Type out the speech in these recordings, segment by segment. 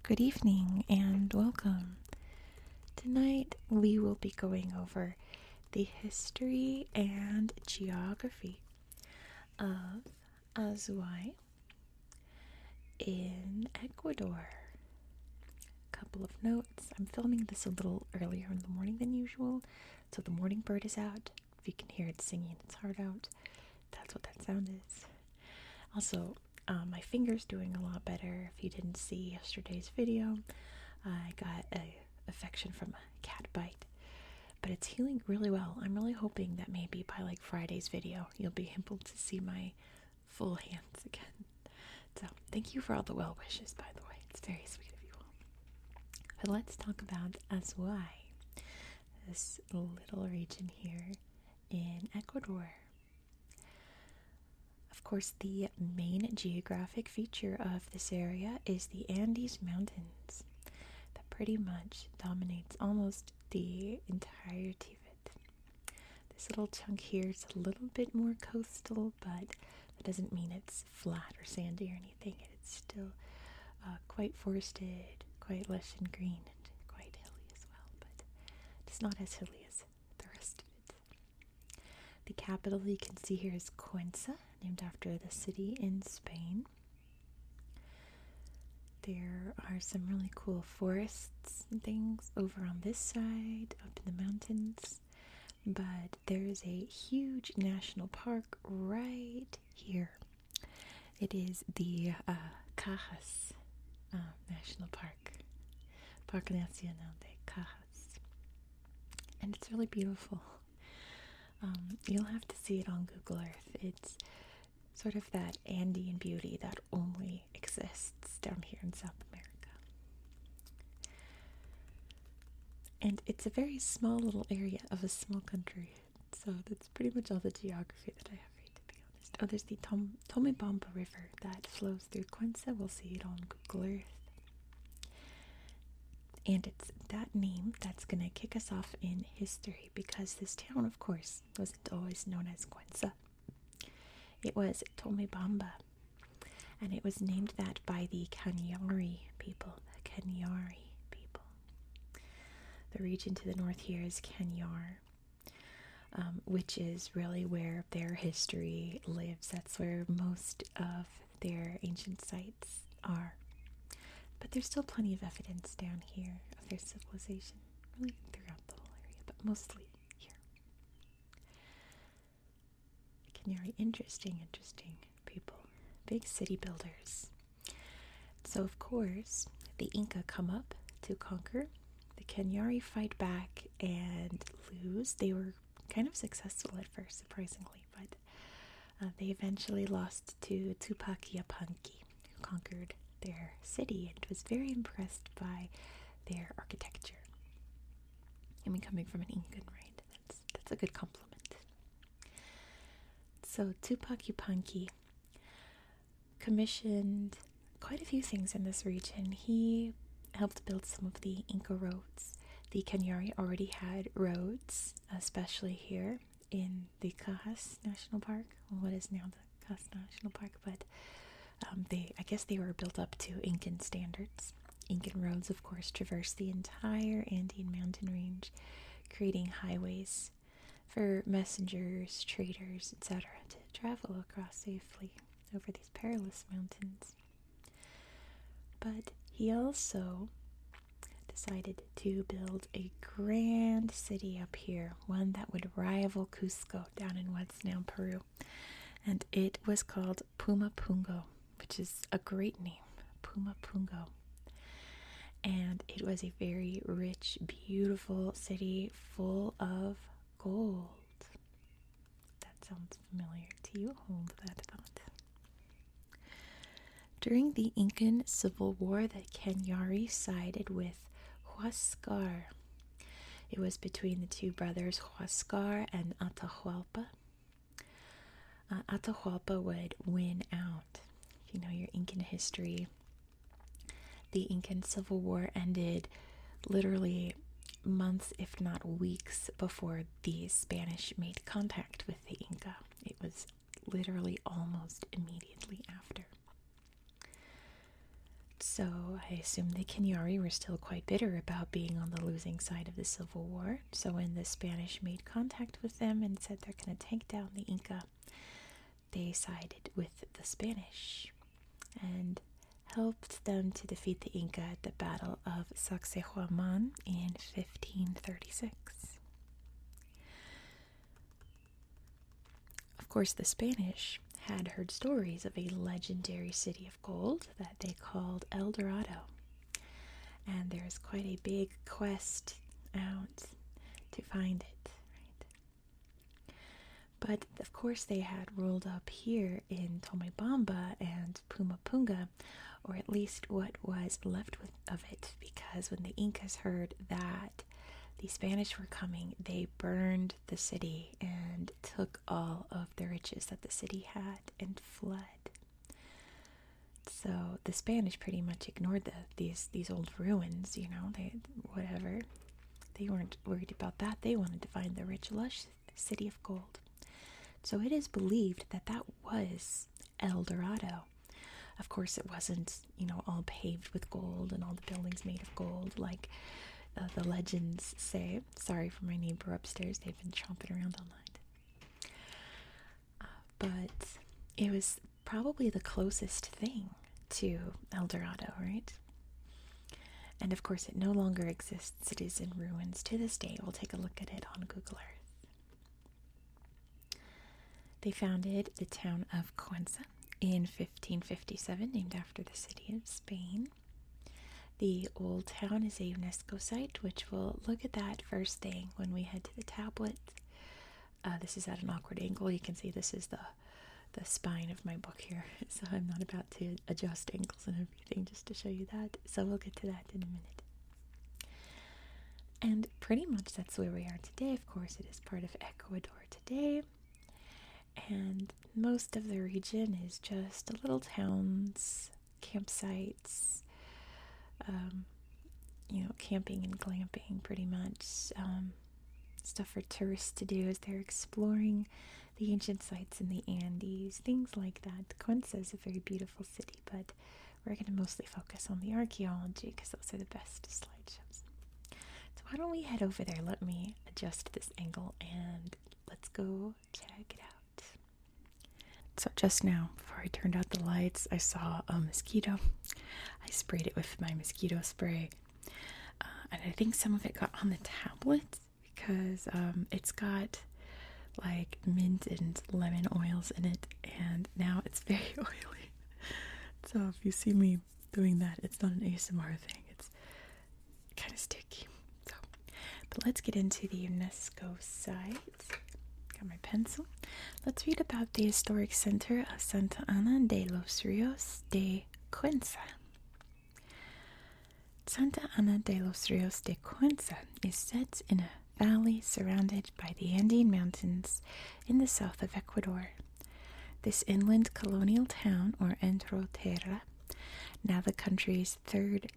Good evening and welcome. Tonight we will be going over the history and geography of Azuay in Ecuador. A couple of notes. I'm filming this a little earlier in the morning than usual, so the morning bird is out. If you can hear it singing its heart out, that's what that sound is. Also, my finger's doing a lot better. If you didn't see yesterday's video, I got a infection from a cat bite, but it's healing really well. I'm really hoping that maybe by like Friday's video, you'll be able to see my full hands again. So thank you for all the well wishes, by the way. It's very sweet of you all. But let's talk about Azuay, this little region here in Ecuador. Of course, the main geographic feature of this area is the Andes Mountains that pretty much dominates almost the entirety of it. This little chunk here is a little bit more coastal, but that doesn't mean it's flat or sandy or anything. It's still quite forested, quite lush and green, and quite hilly as well, but it's not as hilly as the rest of it. The capital you can see here is Cuenca, named after the city in Spain. There are some really cool forests and things over on this side, up in the mountains. But there is a huge national park right here. It is the Cajas National Park. Parque Nacional de Cajas. And it's really beautiful. You'll have to see it on Google Earth. It's sort of that Andean beauty that only exists down here in South America. And it's a very small little area of a small country. So that's pretty much all the geography that I have for you, to be honest. Oh, there's the Tomebamba River that flows through Cuenca. We'll see it on Google Earth. And it's that name that's going to kick us off in history, because this town, of course, wasn't always known as Cuenca. It was Tomebamba, and it was named that by the Cañari people. The Cañari people. The region to the north here is Cañar, which is really where their history lives. That's where most of their ancient sites are. But there's still plenty of evidence down here of their civilization, really throughout the whole area, but mostly here. Cañari, interesting people. Big city builders. So, of course, the Inca come up to conquer. The Cañari fight back and lose. They were kind of successful at first, surprisingly, but they eventually lost to Tupac Yupanqui, who conquered their city and was very impressed by their architecture. I mean, coming from an Incan, right? That's a good compliment. So Tupac Yupanqui commissioned quite a few things in this region. He helped build some of the Inca roads. The Cañari already had roads, especially here in the Cajas National Park, what is now the Cajas National Park, but I guess they were built up to Incan standards. Incan roads, of course, traverse the entire Andean mountain range, creating highways for messengers, traders, etc. to travel across safely over these perilous mountains. But he also decided to build a grand city up here, one that would rival Cusco down in what's now Peru. And it was called Pumapungo, which is a great name, Pumapungo. And it was a very rich, beautiful city full of gold. That sounds familiar to you. Hold that thought. During the Incan Civil War, the Cañari sided with Huascar. It was between the two brothers Huascar and Atahualpa. Atahualpa would win out. If you know your Incan history, the Incan Civil War ended literally months, if not weeks, before the Spanish made contact with the Inca. It was literally almost immediately after. So I assume the Kenyari were still quite bitter about being on the losing side of the Civil War. So when the Spanish made contact with them and said they're going to take down the Inca, they sided with the Spanish and helped them to defeat the Inca at the Battle of Sacsayhuaman in 1536. Of course, the Spanish had heard stories of a legendary city of gold that they called El Dorado. And there's quite a big quest out to find it, right? But of course they had rolled up here in Tomebamba and Pumapunga, or at least what was left of it, because when the Incas heard that the Spanish were coming, they burned the city and took all of the riches that the city had and fled. So the Spanish pretty much ignored these old ruins, whatever. They weren't worried about that. They wanted to find the rich, lush city of gold. So it is believed that that was El Dorado. Of course, it wasn't, all paved with gold and all the buildings made of gold like the legends say. Sorry for my neighbor upstairs. They've been chomping around all night. But it was probably the closest thing to El Dorado, right? And of course, it no longer exists. It is in ruins to this day. We'll take a look at it on Google Earth. They founded the town of Cuenca in 1557, named after the city of Spain. The old town is a UNESCO site, which we'll look at that first thing when we head to the tablet. This is at an awkward angle. You can see this is the spine of my book here, so I'm not about to adjust angles and everything just to show you that. So we'll get to that in a minute. And pretty much that's where we are today. Of course, it is part of Ecuador today. And most of the region is just little towns, campsites, camping and glamping pretty much. Stuff for tourists to do as they're exploring the ancient sites in the Andes, things like that. Cuenca is a very beautiful city, but we're going to mostly focus on the archaeology because those are the best slideshows. So why don't we head over there? Let me adjust this angle and let's go check it out. So just now, before I turned out the lights, I saw a mosquito. I sprayed it with my mosquito spray. And I think some of it got on the tablet because it's got like mint and lemon oils in it, and now it's very oily. So if you see me doing that, it's not an ASMR thing. It's kind of sticky. But let's get into the UNESCO site. Got my pencil. Let's read about the historic center of Santa Ana de los Rios de Cuenca. Santa Ana de los Rios de Cuenca is set in a valley surrounded by the Andean Mountains in the south of Ecuador. This inland colonial town, or Entroterra, now the country's third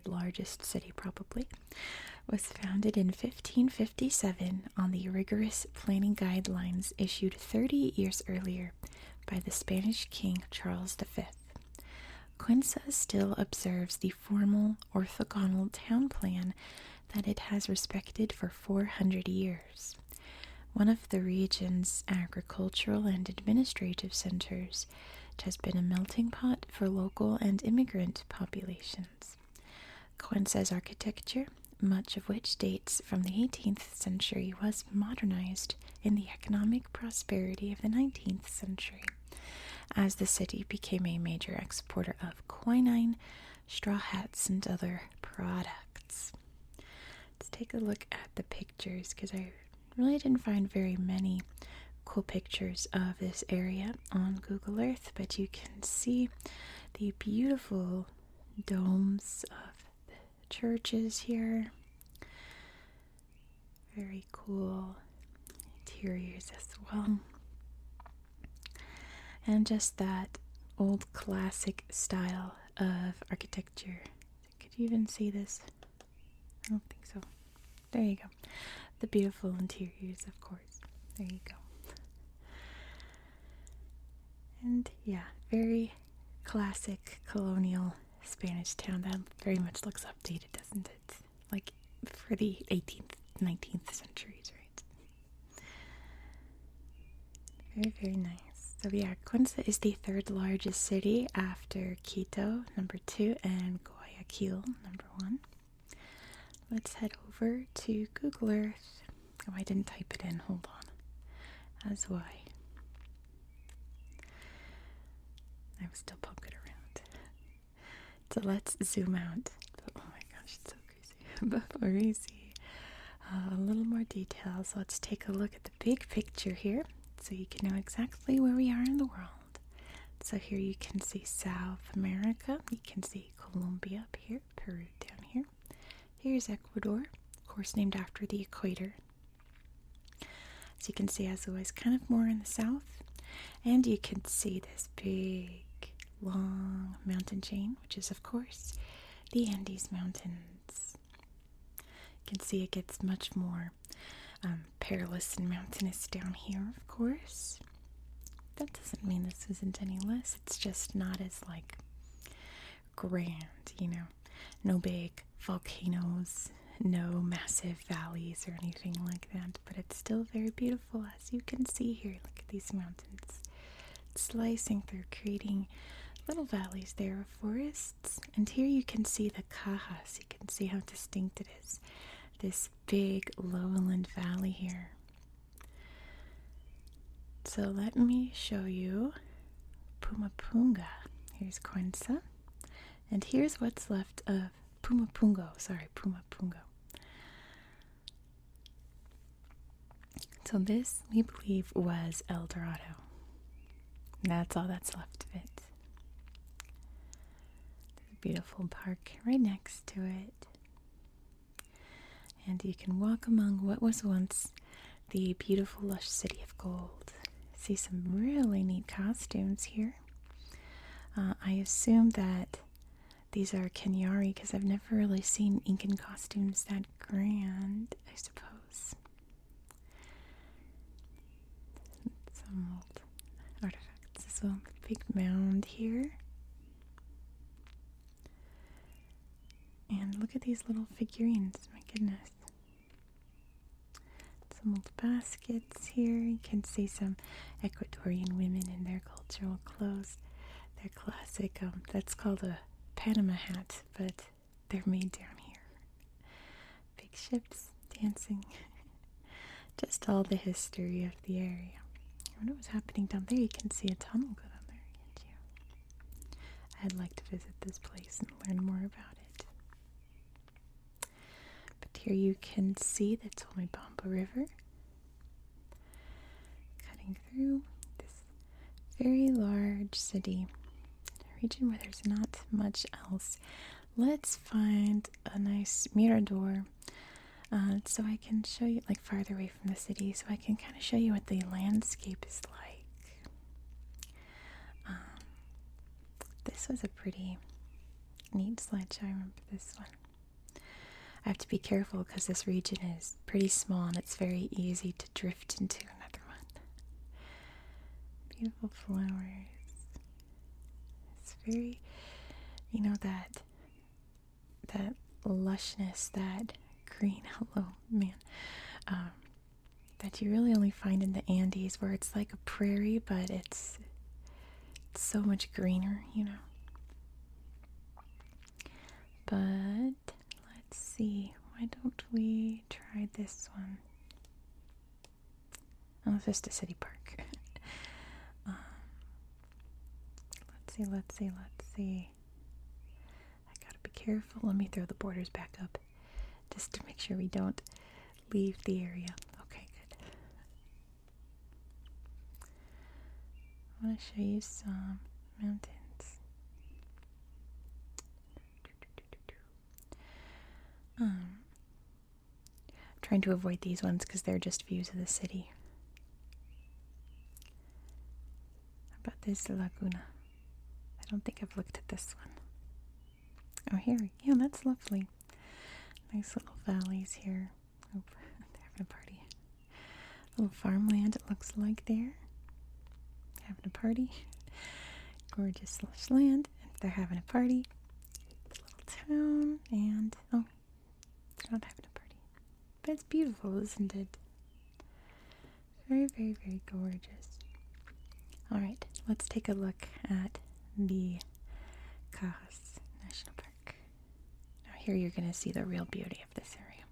largest city probably, was founded in 1557 on the rigorous planning guidelines issued 30 years earlier by the Spanish King Charles V. Cuenca still observes the formal orthogonal town plan that it has respected for 400 years. One of the region's agricultural and administrative centers, it has been a melting pot for local and immigrant populations. Cuenca's architecture, much of which dates from the 18th century, was modernized in the economic prosperity of the 19th century, as the city became a major exporter of quinine, straw hats, and other products. Let's take a look at the pictures, because I really didn't find very many cool pictures of this area on Google Earth, but you can see the beautiful domes of the churches here. Very cool interiors as well. And just that old classic style of architecture. Could you even see this? I don't think so. There you go. The beautiful interiors, of course. There you go. And yeah, very, classic colonial Spanish town that very much looks updated, doesn't it? Like for the 18th, 19th centuries, right? Very, very nice. So yeah, Cuenca is the third largest city after Quito, number 2, and Guayaquil, number 1. Let's head over to Google Earth. Oh, I didn't type it in. Hold on. Azuay. I was still poking around. So let's zoom out. Oh my gosh, it's so crazy. Before we see a little more details, let's take a look at the big picture here so you can know exactly where we are in the world. So here you can see South America. You can see Colombia up here, Peru down here. Here's Ecuador, of course named after the equator. As you can see, Azuay is kind of more in the south. And you can see this big, long mountain chain, which is, of course, the Andes Mountains. You can see it gets much more perilous and mountainous down here, of course. That doesn't mean this isn't any less. It's just not as, like, grand, you know. No big volcanoes, no massive valleys or anything like that. But it's still very beautiful, as you can see here. Look at these mountains slicing through, creating little valleys there of forests. And here you can see the Cajas. You can see how distinct it is. This big lowland valley here. So let me show you Pumapunga. Here's Cuenca. And here's what's left of Pumapungo. So this, we believe, was El Dorado. That's all that's left of it. There's a beautiful park right next to it. And you can walk among what was once the beautiful, lush city of gold. See some really neat costumes here. I assume that these are Kenyari because I've never really seen Incan costumes that grand, I suppose. Some old artifacts as well. Big mound here. And look at these little figurines, my goodness. Some old baskets here. You can see some Ecuadorian women in their cultural clothes. Their classic, that's called a Panama hat, but they're made down here. Big ships dancing. Just all the history of the area. I wonder what's happening down there. You can see a tunnel go down there, can't you? I'd like to visit this place and learn more about it. But here you can see the Tomebamba River cutting through this very large city. Region where there's not much else. Let's find a nice mirador so I can show you, like farther away from the city, so I can kind of show you what the landscape is like. This was a pretty neat slideshow. I remember this one. I have to be careful because this region is pretty small and it's very easy to drift into another one. Beautiful flowers. It's very, you know, that lushness, that green, hello, man, that you really only find in the Andes, where it's like a prairie, but it's so much greener, you know. But let's see, why don't we try this one? Oh, it's just a city park. Let's see. I gotta be careful. Let me throw the borders back up just to make sure we don't leave the area. Okay, good. I want to show you some mountains. I'm trying to avoid these ones because they're just views of the city. How about this laguna? I don't think I've looked at this one. Oh, here. Yeah, that's lovely. Nice little valleys here. Oh, they're having a party. A little farmland, it looks like there. Having a party. gorgeous lush land. And they're having a party. Little town. And, oh, they're not having a party. But it's beautiful, isn't it? Very, very, very gorgeous. Alright, let's take a look at the Cajas National Park. Now here you're going to see the real beauty of this area.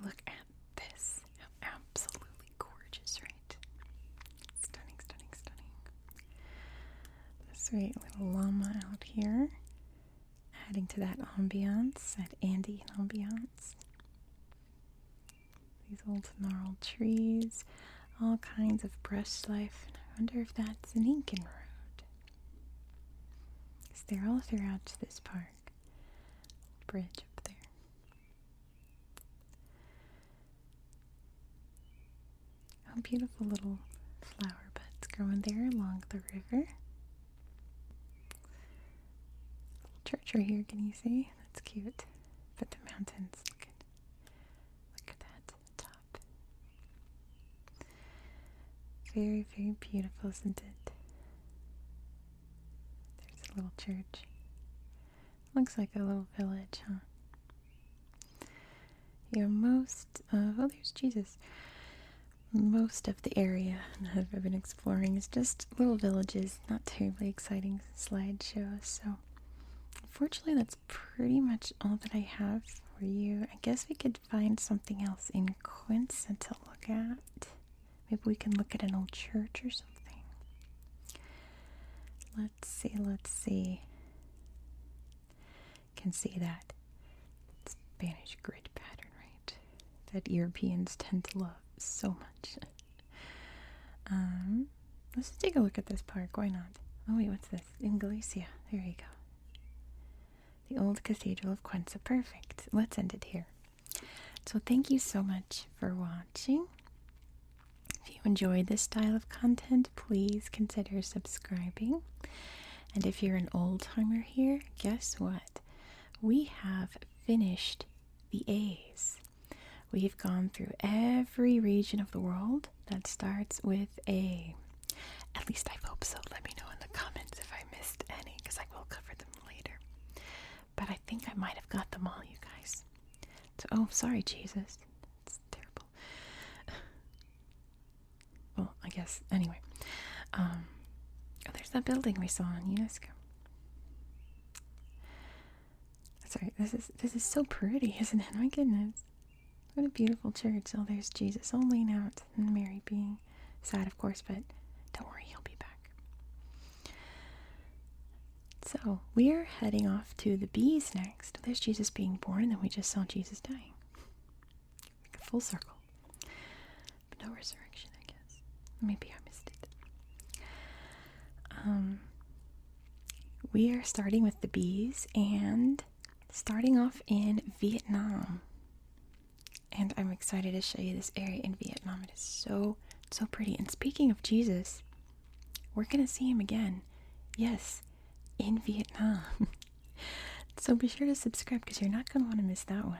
Look at this. How absolutely gorgeous, right? Stunning, stunning, stunning. This sweet little llama out here, adding to that ambiance, that Andean ambiance. These old gnarled trees, all kinds of brush life. And I wonder if that's an Incan road. Because they're all throughout this park. Bridge up there. Oh, beautiful little flower buds growing there along the river. Church right here, can you see? That's cute. But the mountains, look at that top. Very, very beautiful, isn't it? There's a little church. Looks like a little village, huh? Yeah, oh, there's Jesus. Most of the area that I've been exploring is just little villages, not terribly exciting slideshows, so unfortunately that's pretty much all that I have for you. I guess we could find something else in Cuenca to look at. Maybe we can look at an old church or something. Let's see. Can see that Spanish grid pattern, right? That Europeans tend to love so much. Let's take a look at this park. Why not? Oh wait, what's this? Iglesia. There you go. The old Cathedral of Cuenca. Perfect. Let's end it here. So thank you so much for watching. If you enjoyed this style of content, please consider subscribing. And if you're an old-timer here, guess what? We have finished the A's. We've gone through every region of the world that starts with A. At least I hope so. Let me know in the comments if I missed any, because I will cover them later. But I think I might have got them all, you guys. So, oh, sorry, Jesus. It's terrible. Well, I guess, anyway. Oh, there's that building we saw on UNESCO. Sorry, this is so pretty, isn't it? My goodness. What a beautiful church. Oh, there's Jesus all laying out, and Mary being sad, of course, but don't worry, he'll be back. So, we're heading off to the B's next. There's Jesus being born, and then we just saw Jesus dying. Like a full circle. But no resurrection, I guess. Maybe I missed it. We are starting with the B's, and starting off in Vietnam. And I'm excited to show you this area in Vietnam. It is so, so pretty. And speaking of Jesus, we're going to see him again. Yes, in Vietnam. So be sure to subscribe because you're not going to want to miss that one.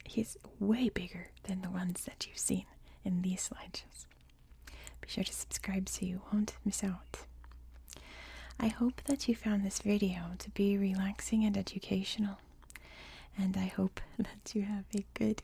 He's way bigger than the ones that you've seen in these slideshows. Be sure to subscribe so you won't miss out. I hope that you found this video to be relaxing and educational. And I hope that you have a good